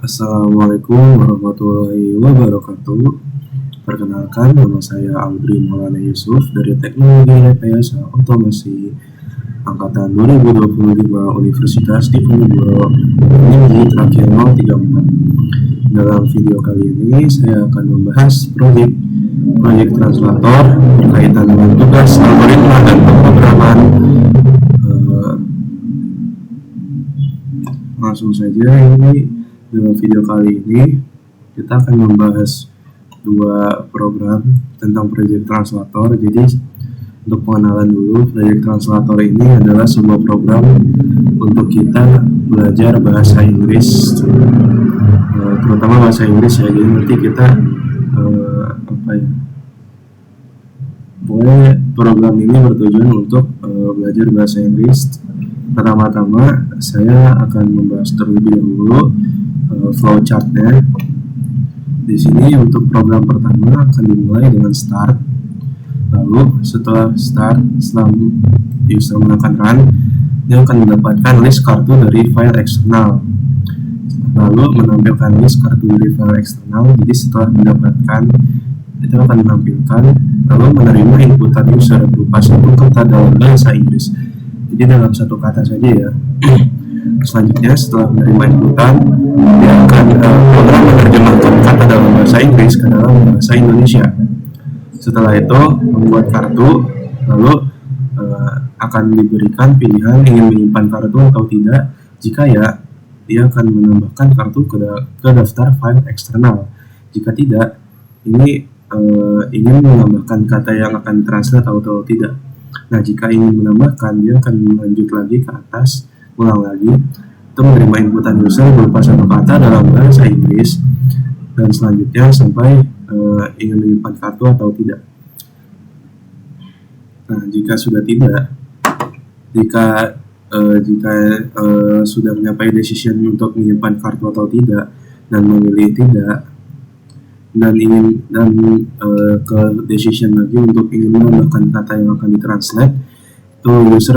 Assalamualaikum warahmatullahi wabarakatuh. Perkenalkan, nama saya Audrey Maulana Yusuf dari Teknologi Rekayasa Otomasi Angkatan 2025 Universitas Diponegoro, NIM terakhir 034. Dalam video kali ini, saya akan membahas proyek translator berkaitan dengan tugas algoritma dan pemrograman. Langsung saja, dalam video kali ini kita akan membahas dua program tentang proyek translator. Jadi untuk pengenalan dulu, proyek translator ini adalah sebuah program untuk kita belajar bahasa Inggris, terutama bahasa Inggris ya. Jadi nanti kita program ini bertujuan untuk belajar bahasa Inggris. Pertama-tama saya akan membahas terlebih dahulu flowchartnya. Di sini untuk program pertama akan dimulai dengan start. Lalu setelah start, setelah user menekan run, dia akan mendapatkan list kartu dari file eksternal. Lalu menampilkan list kartu dari file eksternal. Jadi setelah mendapatkan, itu akan menampilkan lalu menerima inputan user berupa satu kata dalam bahasa Inggris. Jadi dalam satu kata saja ya. Selanjutnya setelah menerima inputan, dia akan program menerjemahkan kata dalam bahasa Inggris ke dalam bahasa Indonesia. Setelah itu membuat kartu, lalu akan diberikan pilihan ingin menyimpan kartu atau tidak. Jika ya, dia akan menambahkan kartu ke daftar file eksternal. Jika tidak, ini ingin menambahkan kata yang akan translate atau tidak. Nah, jika ingin menambahkan, dia akan lanjut lagi ke atas, ulang lagi, itu menerima inputan user berupa satu kata dalam bahasa Inggris, dan selanjutnya sampai ingin menyimpan kartu atau tidak. Nah, jika sudah tidak, jika sudah mencapai decision untuk menyimpan kartu atau tidak dan memilih tidak, dan ke decision lagi untuk ingin menambahkan kata yang akan ditranslate, itu user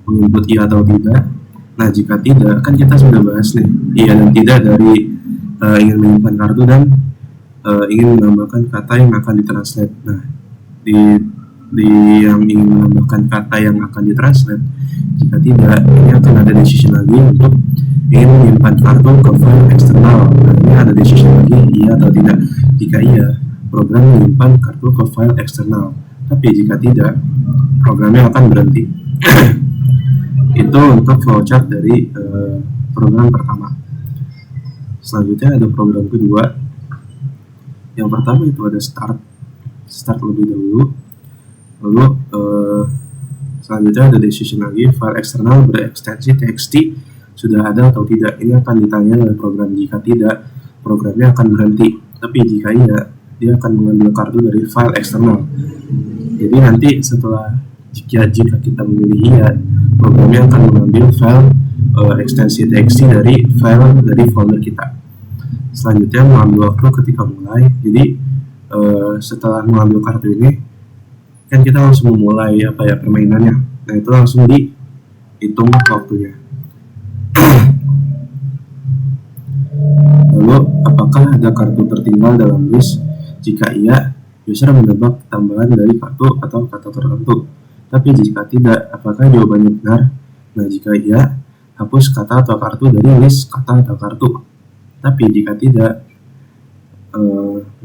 menginput iya atau tidak. Nah, jika tidak, kan kita sudah bahas nih iya dan tidak dari ingin menyimpan kartu dan ingin menambahkan kata yang akan ditranslate. Nah, di yang ingin menambahkan kata yang akan ditranslate, jika tidak, ini akan ada decision lagi untuk ingin menyimpan kartu ke file eksternal. Nah, ini ada decision lagi iya atau tidak. Jika iya, program menyimpan kartu ke file eksternal. Tapi jika tidak, programnya akan berhenti. Itu untuk flowchart dari program pertama. Selanjutnya ada program kedua. Yang pertama itu ada start lebih dahulu. Lalu selanjutnya ada decision lagi, file eksternal berekstensi txt sudah ada atau tidak. Ini akan ditanya oleh program. Jika tidak, programnya akan berhenti. Tapi jika iya, dia akan mengambil kartu dari file eksternal. Jadi nanti setelah jika kita memilih iya, programnya akan mengambil file ekstensi txt dari folder kita. Selanjutnya mengambil waktu ketika mulai. Jadi setelah mengambil kartu ini, kan kita langsung memulai permainannya. Nah, itu langsung dihitung waktunya. Lalu, apakah ada kartu tertinggal dalam list? Jika iya, user menebak tambahan dari kartu atau kata tertentu. Tapi jika tidak, apakah jawabannya benar? Nah, jika iya, hapus kata atau kartu dari list kata atau kartu. Tapi jika tidak,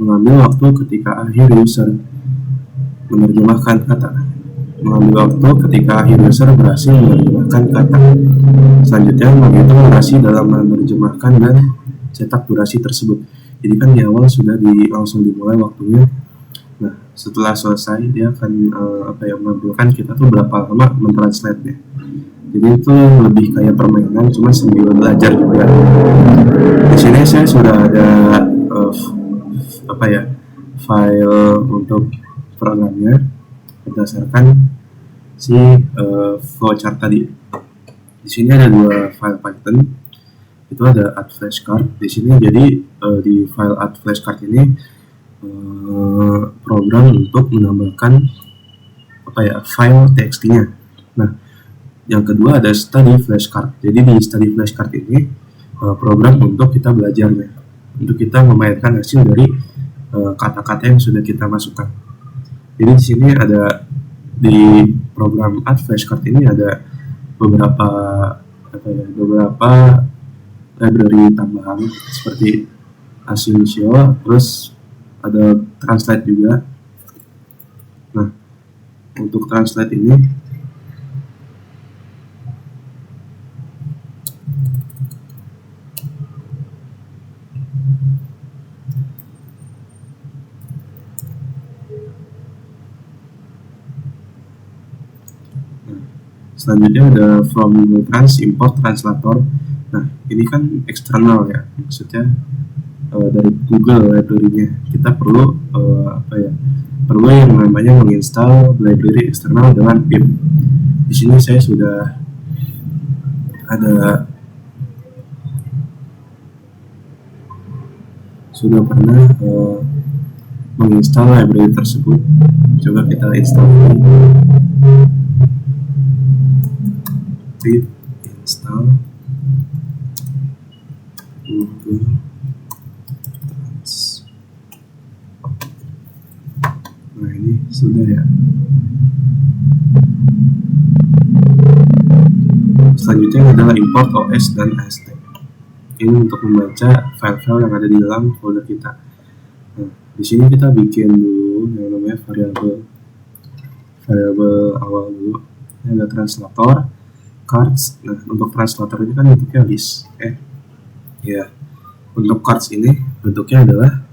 mengambil waktu ketika akhir user menerjemahkan kata. Mengambil waktu ketika akhir user berhasil menerjemahkan kata. Selanjutnya menghitung durasi dalam menerjemahkan dan cetak durasi tersebut. Jadi kan di awal sudah langsung dimulai waktunya. Nah, setelah selesai dia akan menampilkan kita tuh berapa lama mentranslate-nya. Jadi itu lebih kayak permainan, cuma sambil belajar juga. Di sini saya sudah ada file untuk programnya berdasarkan si flowchart tadi. Di sini ada dua file Python. Itu ada add flashcard di sini. Jadi di file add flashcard ini program untuk menambahkan file txt-nya. Nah, yang kedua ada study flashcard. Jadi di study flashcard ini program untuk kita belajarnya, untuk kita memainkan hasil dari kata-kata yang sudah kita masukkan. Jadi di sini ada di program Add Flashcard ini ada beberapa beberapa library tambahan seperti Asyncio, terus ada Translate juga. Nah, untuk Translate ini selanjutnya ada from Google Trans import translator. Nah, ini kan eksternal ya, maksudnya dari Google library-nya. Kita perlu perlu yang namanya menginstal library eksternal dengan pip. Di sini saya sudah pernah menginstal library tersebut. Coba kita install pip install Google Trans. Nah, ini sudah ya. Selanjutnya adalah import OS dan AST. Ini untuk membaca file-file yang ada di dalam folder kita. Nah, di sini kita bikin dulu yang namanya variabel awal dulu. Ini ada translator, cards. Nah, untuk translator ini kan bentuknya list. Ya, untuk cards ini bentuknya adalah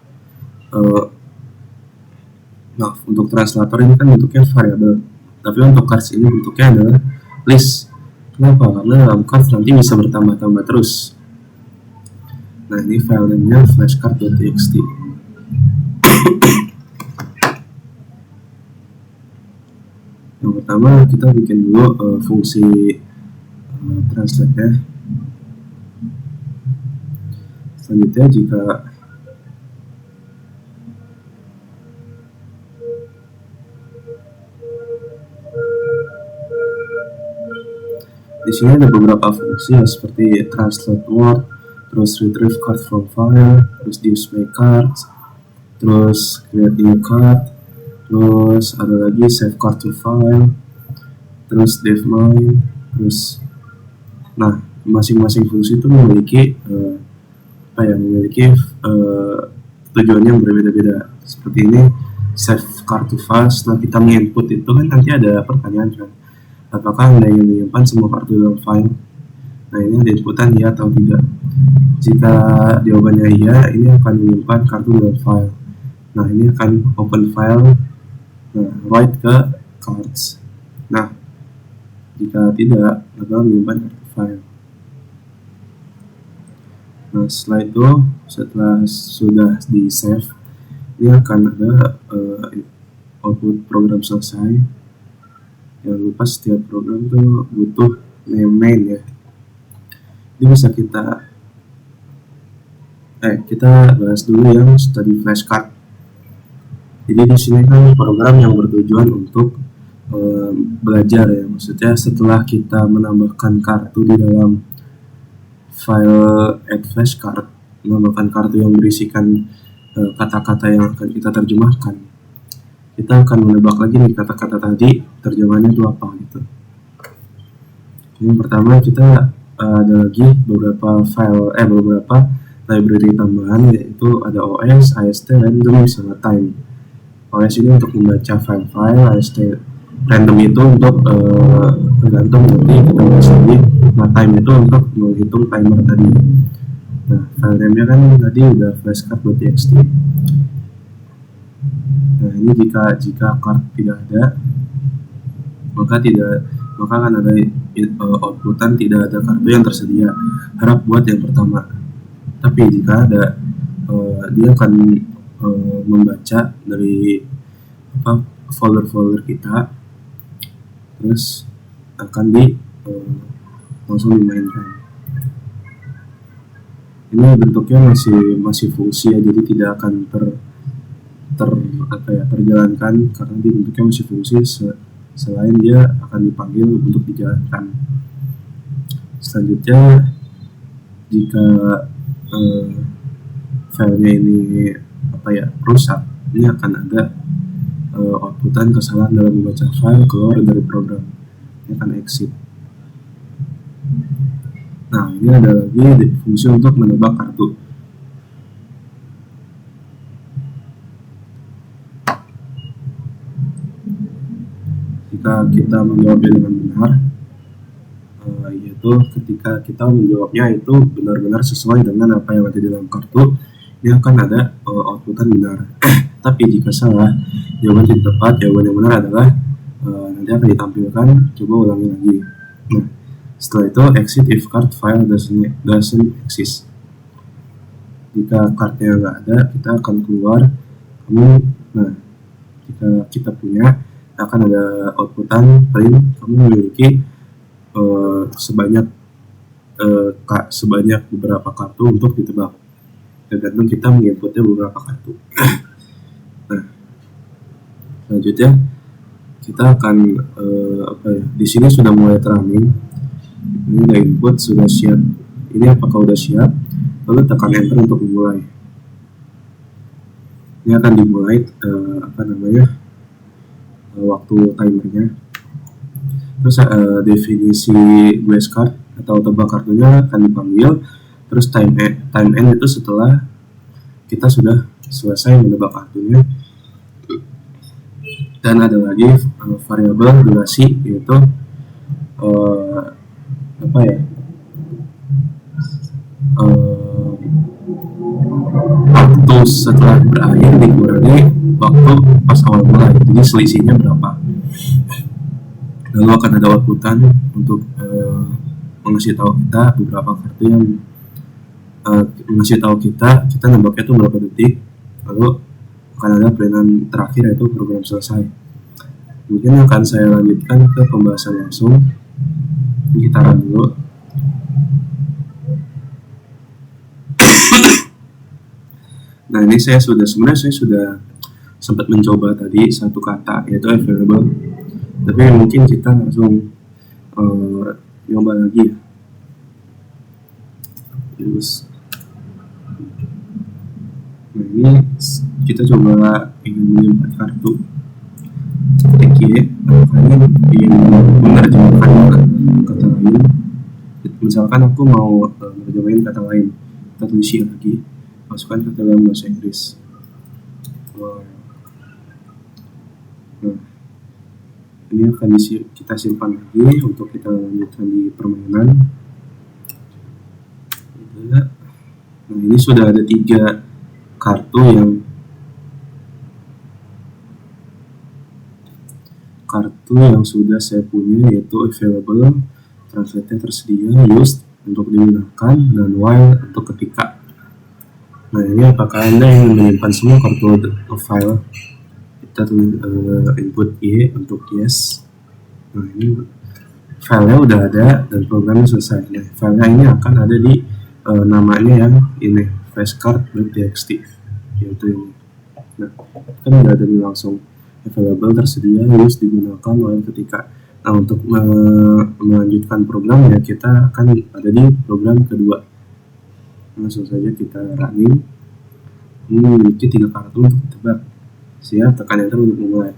untuk translator ini kan bentuknya variabel. Tapi untuk cards ini bentuknya adalah list. Kenapa? Karena dalam cards nanti bisa bertambah-tambah terus. Nah, ini filenya flashcard.txt. Yang pertama kita bikin dulu fungsi translate ya. Selanjutnya jika di sini ada beberapa fungsi ya, seperti translate word, terus retrieve card from file, terus display cards, terus create new card, terus ada lagi save card to file, terus dev mine, terus nah masing-masing fungsi itu memiliki tujuannya yang berbeda-beda. Seperti ini save card to file, setelah kita menginput itu kan nanti ada pertanyaan kan, apakah Anda ingin menyimpan semua kartu dalam file? Nah, ini ada inputan ya atau tidak. Jika jawabannya iya, ini akan menyimpan kartu dalam file. Nah, ini akan open file, write ke cards. Nah, jika tidak, akan menyimpan kartu file. Nah, setelah itu, setelah sudah di save, ini akan ada output program selesai. Jangan lupa setiap program tuh butuh name main ya. Ini bisa kita bahas dulu yang study flashcard. Jadi di sini kan program yang bertujuan untuk belajar ya. Maksudnya setelah kita menambahkan kartu di dalam file add flashcard, menambahkan kartu yang berisikan kata-kata yang akan kita terjemahkan, kita akan menebak lagi nih kata-kata tadi terjemahannya itu apa gitu. Yang pertama kita ada lagi beberapa library tambahan, yaitu ada OS, AST, random, sama time. OS ini untuk membaca file-file, AST random itu untuk tergantung nanti kita bahas lagi. Nah, time itu untuk menghitung timer tadi. Nah, file name-nya kan tadi udah flashcard.txt. Nah, ini jika card tidak ada, maka akan ada outputan tidak ada kartu yang tersedia. Harap buat yang pertama. Tapi jika ada, dia akan membaca dari folder-folder kita, terus akan langsung dimainkan. Ini bentuknya masih fungsi ya, jadi tidak akan terjalankan karena dia bentuknya masih fungsi selain dia akan dipanggil untuk dijalankan. Selanjutnya jika filenya ini rusak, ini akan ada outputan kesalahan dalam membaca file keluar dari program. Ini akan exit. Nah, ini ada lagi fungsi untuk menebak kartu. Jika kita menjawabnya dengan benar, yaitu ketika kita menjawabnya itu benar-benar sesuai dengan apa yang ada di dalam kartu, ini akan ada outputan benar. Tapi jika salah, jawaban tidak tepat, jawaban yang benar adalah nanti akan ditampilkan. Coba ulangi lagi. Nah, setelah itu exit if card file doesn't exist. Jika kartnya nggak ada, kita akan keluar. Nah, jika kita punya, akan ada outputan print kamu memiliki sebanyak beberapa kartu untuk ditebak. Tergantung kita menginputnya beberapa kartu. Nah, selanjutnya kita akan di sini sudah mulai running. Ini udah input, sudah siap. Ini apakah udah siap? Lalu tekan enter untuk memulai. Ini akan dimulai waktu timernya. Terus definisi guess card atau tebak kartunya akan dipanggil. Terus time end itu setelah kita sudah selesai menebak kartunya. Dan ada lagi variabel durasi, yaitu waktu setelah berakhir dikurangi waktu pas awal mulai, jadi selisihnya berapa. Lalu akan ada outputan untuk mengasih tahu kita beberapa kartu yang mengasih tahu kita nembaknya itu berapa detik. Lalu akan ada printan terakhir, yaitu program selesai. Mungkin akan saya lanjutkan ke pembahasan langsung. Kita run dulu. Nah, ini saya sudah sempat mencoba tadi satu kata, yaitu available. Tapi mungkin kita langsung nyoba lagi ya. Terus, nah ini kita coba ingin menyimpan kartu. Klik kalian ingin menerjemahkan kata lain. Misalkan aku mau menerjemahin kata lain, kita tulis lagi, masukkan ke dalam bahasa Inggris. Nah, ini akan kita simpan lagi untuk kita lanjutkan di permainan. Nah, ini sudah ada 3 kartu yang sudah saya punya, yaitu available, translate tersedia, used untuk digunakan, dan while untuk ketika. Nah, ini apakah Anda yang menyimpan semua kartu file? Kita tulis input Y untuk yes. Nah, ini filenya udah ada dan programnya selesai. Nah, filenya ini akan ada di namanya yang ini, flashcard.txt, yaitu ini. Nah, kan udah ada di langsung available, tersedia, use, digunakan, while, ketika. Nah, untuk melanjutkan program ya, kita akan ada di program kedua. Langsung saja kita running. Ini memiliki 3 kartu untuk ditebak. Siap, tekan enter untuk memulai.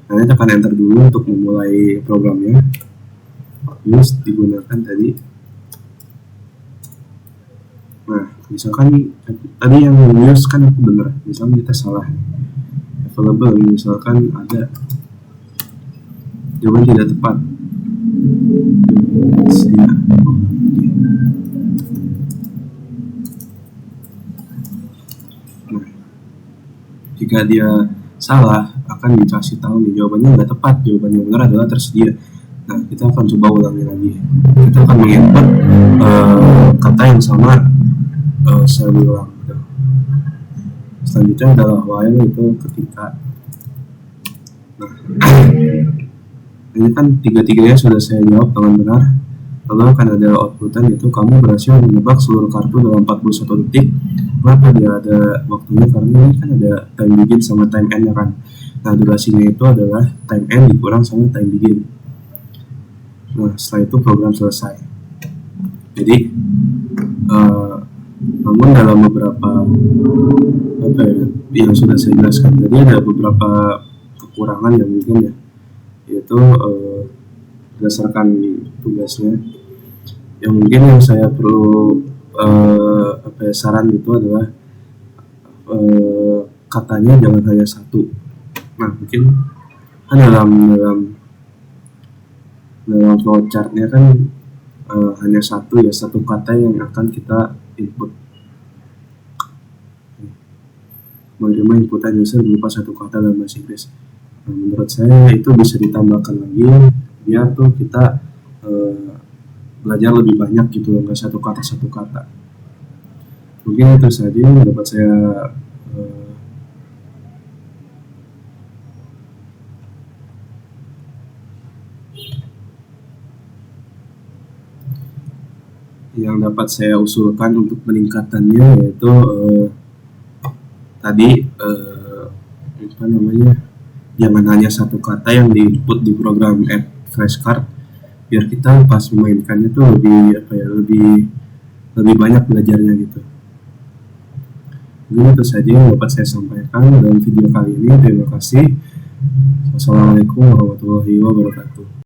Nah, tekan enter dulu untuk memulai programnya. Use, digunakan tadi. Nah, misalkan tadi yang use kan aku bener, misalkan kita salah. Available, misalkan ada jawaban tidak tepat. Nah, jika dia salah, akan dikasih tahu nih jawabannya nggak tepat, jawabannya benar adalah tersedia. Nah, kita akan coba ulangi lagi. Kita akan menginput kata yang sama, saya ulang. Selanjutnya adalah while, itu ketika. Nah, ini kan 3-tiganya sudah saya jawab dengan benar. Lalu akan ada outputan, yaitu kamu berhasil menebak seluruh kartu dalam 41 detik. Kenapa dia ada waktunya? Karena ini kan ada time begin sama time end kan. Nah, durasinya itu adalah time end dikurang sama time begin. Nah, setelah itu program selesai. Jadi namun dalam beberapa apa ya, yang sudah saya jelaskan tadi ada beberapa kekurangan yang mungkin ya, yaitu berdasarkan tugasnya yang mungkin yang saya perlu apa ya, saran itu adalah katanya jangan hanya satu. Nah mungkin kan dalam flowchartnya kan hanya satu kata yang akan kita input, menerima inputan user berupa satu kata dalam bahasa Inggris. Nah, menurut saya itu bisa ditambahkan lagi biar tuh kita belajar lebih banyak gitu, nggak satu kata. Mungkin itu saja yang dapat saya usulkan untuk peningkatannya, yaitu tadi apa namanya, jangan hanya satu kata yang diinput di program add flashcard, biar kita pas memainkannya tuh lebih banyak belajarnya gitu. Mungkin itu saja yang dapat saya sampaikan dalam video kali ini. Terima kasih. Wassalamualaikum warahmatullahi wabarakatuh.